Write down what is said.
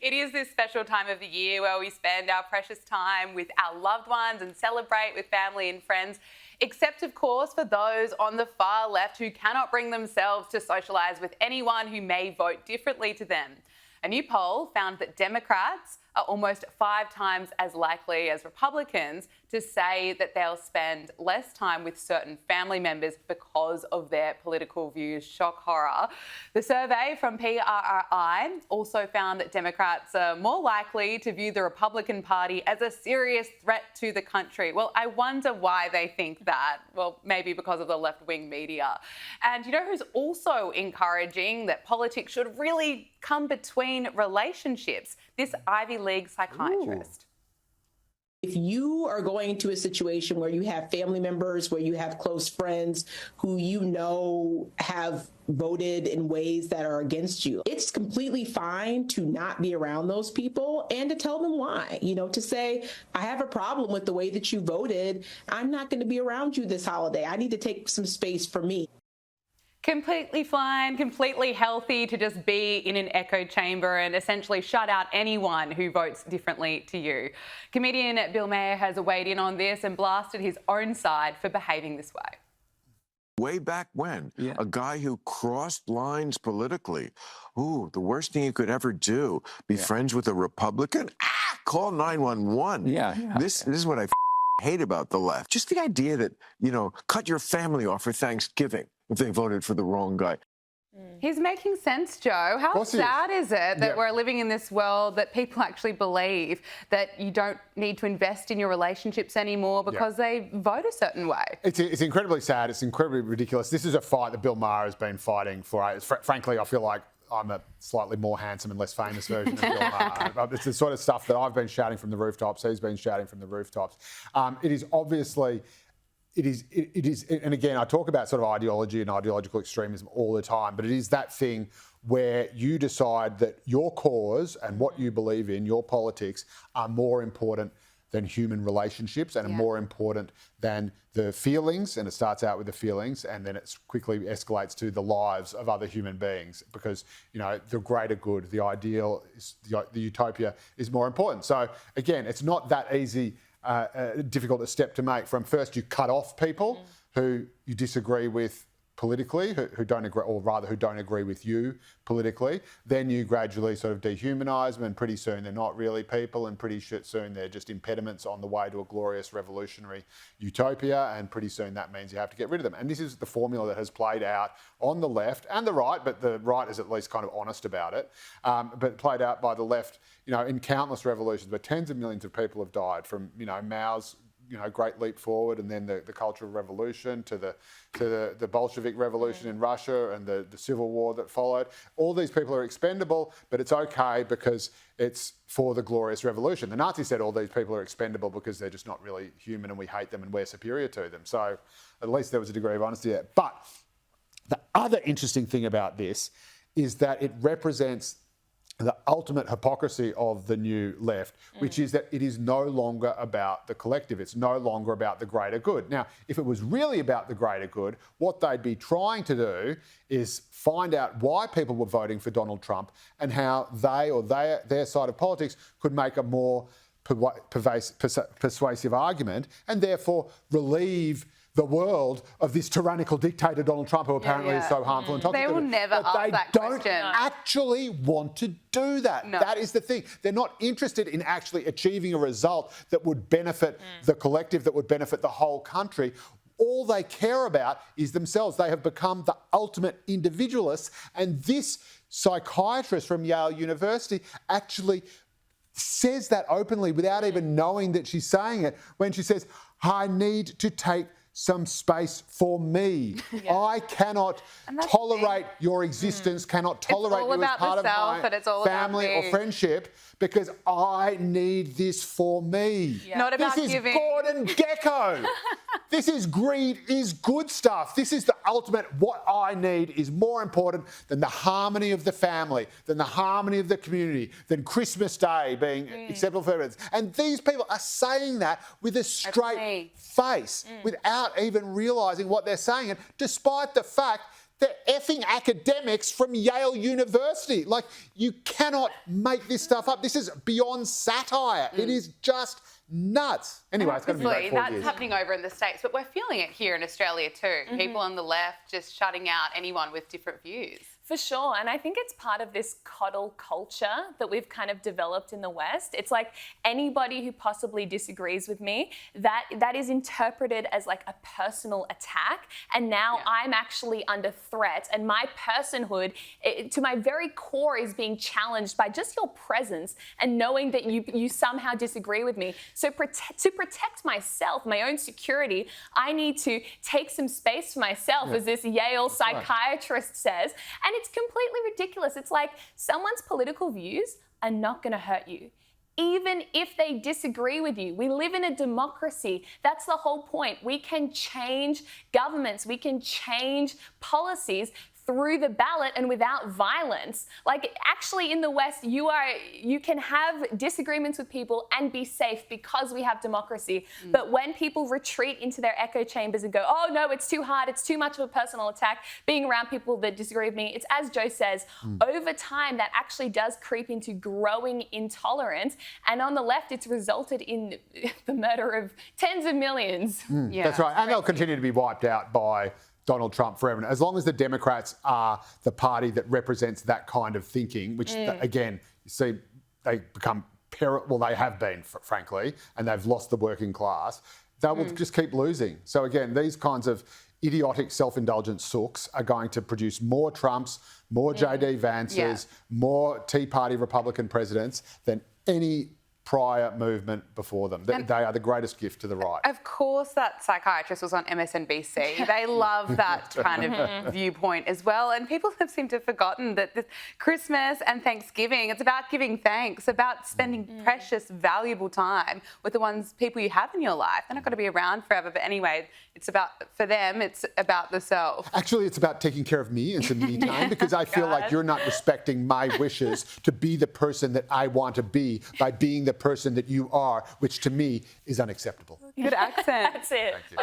It is this special time of the year where we spend our precious time with our loved ones and celebrate with family and friends, except of course for those on the far left who cannot bring themselves to socialise with anyone who may vote differently to them. A new poll found that Democrats are almost 5 times as likely as Republicans to say that they'll spend less time with certain family members because of their political views. Shock horror. The survey from PRRI also found that Democrats are more likely to view the Republican Party as a serious threat to the country. Well, I wonder why they think that. Well, maybe because of the left-wing media. And you know who's also encouraging that politics should really come between relationships? This Ivy League psychiatrist. If you are going into a situation where you have family members, where you have close friends who you know have voted in ways that are against you, it's completely fine to not be around those people and to tell them why. You know, to say, I have a problem with the way that you voted. I'm not going to be around you this holiday. I need to take some space for me. Completely fine, completely healthy to just be in an echo chamber and essentially shut out anyone who votes differently to you. Comedian Bill Maher has weighed in on this and blasted his own side for behaving this way. Way back when, a guy who crossed lines politically. Ooh, the worst thing you could ever do, be friends with a Republican? Call 911. This is what I hate about the left. Just the idea that, you know, cut your family off for Thanksgiving if they voted for the wrong guy. He's making sense, Joe. How sad is it that we're living in this world that people actually believe that you don't need to invest in your relationships anymore because they vote a certain way? It's incredibly sad. It's incredibly ridiculous. This is a fight that Bill Maher has been fighting for. Frankly, I feel like I'm a slightly more handsome and less famous version of Bill Maher. It's the sort of stuff that I've been shouting from the rooftops. He's been shouting from the rooftops. It is obviously... It is, and again, I talk about sort of ideology and ideological extremism all the time, but it is that thing where you decide that your cause and what you believe in, your politics, are more important than human relationships and are more important than the feelings, and it starts out with the feelings and then it quickly escalates to the lives of other human beings because, you know, the greater good, the ideal, the utopia is more important. So again, it's not that easy, difficult a step to make. From first you cut off people who you disagree with politically, who don't agree, or rather who don't agree with you politically. Then you gradually sort of dehumanise them, and pretty soon they're not really people, and pretty soon they're just impediments on the way to a glorious revolutionary utopia, and pretty soon that means you have to get rid of them. And this is the formula that has played out on the left and the right, but the right is at least kind of honest about it, but played out by the left, you know, in countless revolutions where tens of millions of people have died, from, you know, Mao's, you know, great leap forward, and then the Cultural Revolution to the Bolshevik Revolution in Russia and the civil war that followed. All these people are expendable, but it's okay because it's for the glorious revolution. The Nazis said all these people are expendable because they're just not really human and we hate them and we're superior to them. So at least there was a degree of honesty there. But the other interesting thing about this is that it represents the ultimate hypocrisy of the new left, which is that it is no longer about the collective. It's no longer about the greater good. Now, if it was really about the greater good, what they'd be trying to do is find out why people were voting for Donald Trump and how they or their side of politics could make a more persuasive argument and therefore relieve the world of this tyrannical dictator Donald Trump, who apparently is so harmful and toxic. They will never ask that question. They don't actually want to do that. No. That is the thing. They're not interested in actually achieving a result that would benefit the collective, that would benefit the whole country. All they care about is themselves. They have become the ultimate individualists. And this psychiatrist from Yale University actually says that openly without even knowing that she's saying it, when she says, I need to take some space for me. I cannot tolerate your existence, cannot tolerate you as part of my family or friendship, because I need this for me. Not about this is giving. Gordon Gekko. This is greed is good stuff. This is the ultimate, what I need is more important than the harmony of the family, than the harmony of the community, than Christmas Day being acceptable for everyone. And these people are saying that with a straight face, without even realising what they're saying. And despite the fact They're effing academics from Yale University. Like, you cannot make this stuff up. This is beyond satire. It is just nuts. Anyway, it's going to be about 4 years. That's happening over in the States, but we're feeling it here in Australia too. People on the left just shutting out anyone with different views. For sure. And I think it's part of this coddle culture that we've kind of developed in the West. It's like anybody who possibly disagrees with me, that is interpreted as like a personal attack. And now I'm actually under threat. And my personhood, to my very core, is being challenged by just your presence and knowing that you somehow disagree with me. So to protect myself, my own security, I need to take some space for myself, as this Yale psychiatrist says. And it's completely ridiculous. It's like someone's political views are not going to hurt you, even if they disagree with you. We live in a democracy. That's the whole point. We can change governments. We can change policies through the ballot and without violence. Like, actually in the West, you can have disagreements with people and be safe because we have democracy. But when people retreat into their echo chambers and go, oh no, it's too hard, it's too much of a personal attack, being around people that disagree with me, it's as Joe says, over time that actually does creep into growing intolerance. And on the left, it's resulted in the murder of tens of millions. That's right. And they'll continue to be wiped out by Donald Trump forever. As long as the Democrats are the party that represents that kind of thinking, which, again, you see, they become, they have been, frankly, and they've lost the working class, they will just keep losing. So again, these kinds of idiotic self-indulgent sooks are going to produce more Trumps, more JD Vances, more Tea Party Republican presidents than any prior movement before them. They are the greatest gift to the right. Of course, that psychiatrist was on MSNBC. They love that kind of viewpoint as well. And people have seemed to have forgotten that this Christmas and Thanksgiving, it's about giving thanks, about spending precious, valuable time with the people you have in your life. They're not going to be around forever. But anyway, for them, it's about the self. Actually, it's about taking care of me and some me time, because I feel like you're not respecting my wishes to be the person that I want to be by being the person that you are, which to me is unacceptable. Good accent. That's it. Okay.